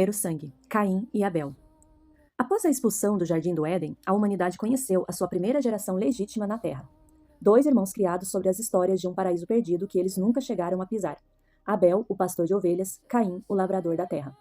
primeiro sangue, Caim e Abel. Após a expulsão do Jardim do Éden, a humanidade conheceu a sua primeira geração legítima na Terra. 2 irmãos criados sobre as histórias de um paraíso perdido que eles nunca chegaram a pisar. Abel, o pastor de ovelhas, Caim, o lavrador da terra.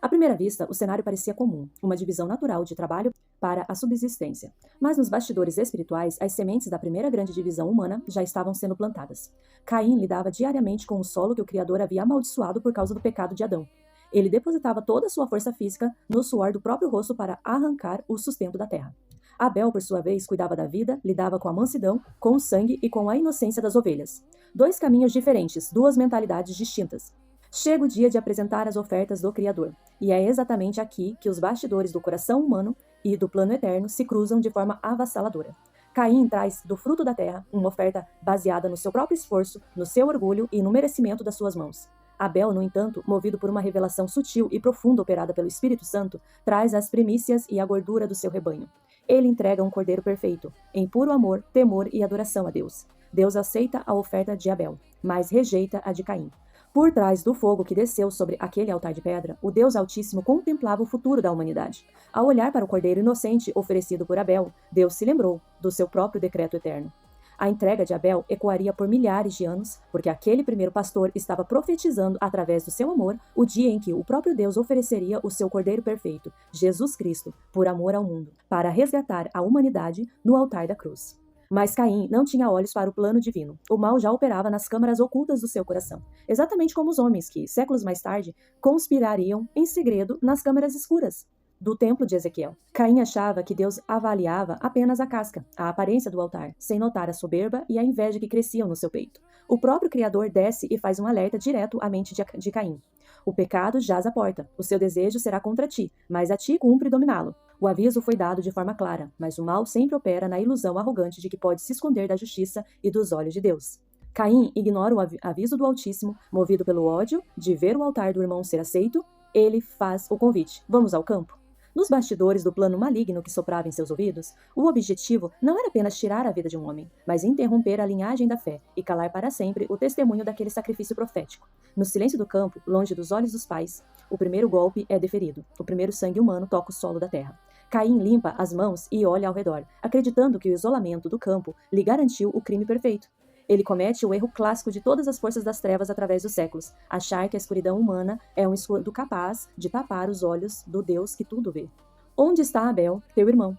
À primeira vista, o cenário parecia comum, uma divisão natural de trabalho para a subsistência. Mas nos bastidores espirituais, as sementes da primeira grande divisão humana já estavam sendo plantadas. Caim lidava diariamente com o solo que o Criador havia amaldiçoado por causa do pecado de Adão. Ele depositava toda a sua força física no suor do próprio rosto para arrancar o sustento da terra. Abel, por sua vez, cuidava da vida, lidava com a mansidão, com o sangue e com a inocência das ovelhas. 2 caminhos diferentes, 2 mentalidades distintas. Chega o dia de apresentar as ofertas do Criador, e é exatamente aqui que os bastidores do coração humano e do plano eterno se cruzam de forma avassaladora. Caim traz do fruto da terra uma oferta baseada no seu próprio esforço, no seu orgulho e no merecimento das suas mãos. Abel, no entanto, movido por uma revelação sutil e profunda operada pelo Espírito Santo, traz as primícias e a gordura do seu rebanho. Ele entrega um cordeiro perfeito, em puro amor, temor e adoração a Deus. Deus aceita a oferta de Abel, mas rejeita a de Caim. Por trás do fogo que desceu sobre aquele altar de pedra, o Deus Altíssimo contemplava o futuro da humanidade. Ao olhar para o cordeiro inocente oferecido por Abel, Deus se lembrou do seu próprio decreto eterno. A entrega de Abel ecoaria por milhares de anos, porque aquele primeiro pastor estava profetizando através do seu amor o dia em que o próprio Deus ofereceria o seu cordeiro perfeito, Jesus Cristo, por amor ao mundo, para resgatar a humanidade no altar da cruz. Mas Caim não tinha olhos para o plano divino. O mal já operava nas câmaras ocultas do seu coração, exatamente como os homens que, séculos mais tarde, conspirariam em segredo nas câmaras escuras do templo de Ezequiel. Caim achava que Deus avaliava apenas a casca, a aparência do altar, sem notar a soberba e a inveja que cresciam no seu peito. O próprio Criador desce e faz um alerta direto à mente de Caim. O pecado jaz à porta, o seu desejo será contra ti, mas a ti cumpre dominá-lo. O aviso foi dado de forma clara, mas o mal sempre opera na ilusão arrogante de que pode se esconder da justiça e dos olhos de Deus. Caim ignora o aviso do Altíssimo, movido pelo ódio de ver o altar do irmão ser aceito, ele faz o convite: vamos ao campo? Nos bastidores do plano maligno que soprava em seus ouvidos, o objetivo não era apenas tirar a vida de um homem, mas interromper a linhagem da fé e calar para sempre o testemunho daquele sacrifício profético. No silêncio do campo, longe dos olhos dos pais, o primeiro golpe é deferido. O primeiro sangue humano toca o solo da terra. Caim limpa as mãos e olha ao redor, acreditando que o isolamento do campo lhe garantiu o crime perfeito. Ele comete o erro clássico de todas as forças das trevas através dos séculos, achar que a escuridão humana é um escudo capaz de tapar os olhos do Deus que tudo vê. Onde está Abel, teu irmão?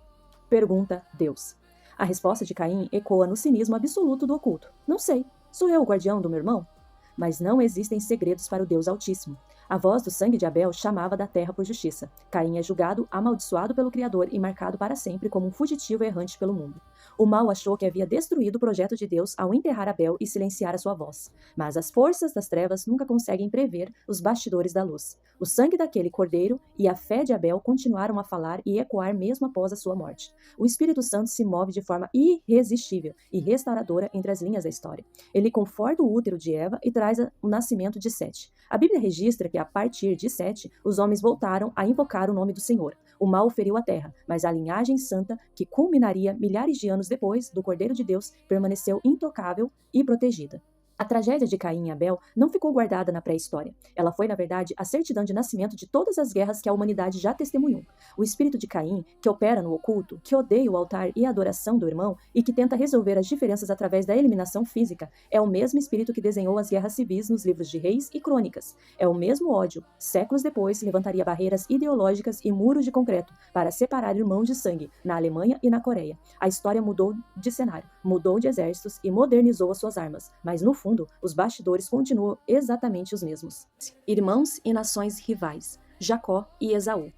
Pergunta Deus. A resposta de Caim ecoa no cinismo absoluto do oculto. Não sei, sou eu o guardião do meu irmão? Mas não existem segredos para o Deus Altíssimo. A voz do sangue de Abel chamava da terra por justiça. Caim é julgado, amaldiçoado pelo Criador e marcado para sempre como um fugitivo errante pelo mundo. O mal achou que havia destruído o projeto de Deus ao enterrar Abel e silenciar a sua voz. Mas as forças das trevas nunca conseguem prever os bastidores da luz. O sangue daquele cordeiro e a fé de Abel continuaram a falar e ecoar mesmo após a sua morte. O Espírito Santo se move de forma irresistível e restauradora entre as linhas da história. Ele conforta o útero de Eva e traz o nascimento de Sete. A Bíblia registra que a partir de Sete, os homens voltaram a invocar o nome do Senhor. O mal feriu a terra, mas a linhagem santa, que culminaria milhares de anos depois do Cordeiro de Deus, permaneceu intocável e protegida. A tragédia de Caim e Abel não ficou guardada na pré-história. Ela foi, na verdade, a certidão de nascimento de todas as guerras que a humanidade já testemunhou. O espírito de Caim, que opera no oculto, que odeia o altar e a adoração do irmão e que tenta resolver as diferenças através da eliminação física, é o mesmo espírito que desenhou as guerras civis nos livros de Reis e Crônicas. É o mesmo ódio, séculos depois, levantaria barreiras ideológicas e muros de concreto para separar irmãos de sangue na Alemanha e na Coreia. A história mudou de cenário, mudou de exércitos e modernizou as suas armas, mas no fundo, os bastidores continuam exatamente os mesmos. Irmãos e nações rivais, Jacó e Esaú.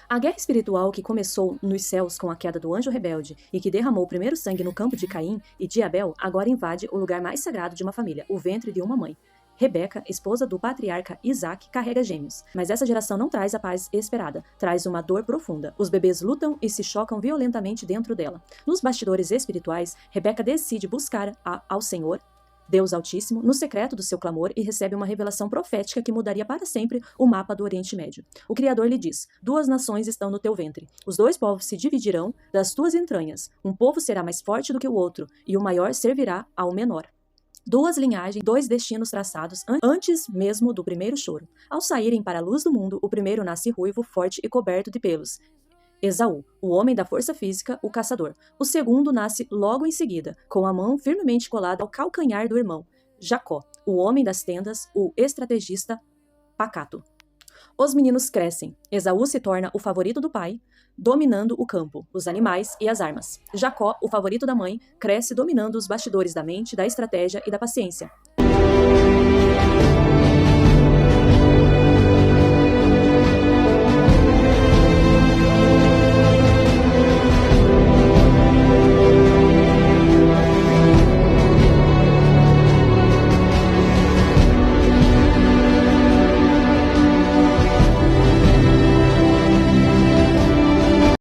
A guerra espiritual que começou nos céus com a queda do anjo rebelde e que derramou o primeiro sangue no campo de Caim e de Abel, agora invade o lugar mais sagrado de uma família, o ventre de uma mãe. Rebeca, esposa do patriarca Isaac, carrega gêmeos, mas essa geração não traz a paz esperada, traz uma dor profunda. Os bebês lutam e se chocam violentamente dentro dela. Nos bastidores espirituais, Rebeca decide buscar ao Senhor, Deus Altíssimo, no secreto do seu clamor e recebe uma revelação profética que mudaria para sempre o mapa do Oriente Médio. O Criador lhe diz: 2 nações estão no teu ventre. Os 2 povos se dividirão das tuas entranhas. Um povo será mais forte do que o outro, e o maior servirá ao menor. Duas linhagens, dois destinos traçados antes mesmo do primeiro choro. Ao saírem para a luz do mundo, o primeiro nasce ruivo, forte e coberto de pelos. Esaú, o homem da força física, o caçador. O segundo nasce logo em seguida, com a mão firmemente colada ao calcanhar do irmão. Jacó, o homem das tendas, o estrategista pacato. Os meninos crescem. Esaú se torna o favorito do pai, dominando o campo, os animais e as armas. Jacó, o favorito da mãe, cresce dominando os bastidores da mente, da estratégia e da paciência.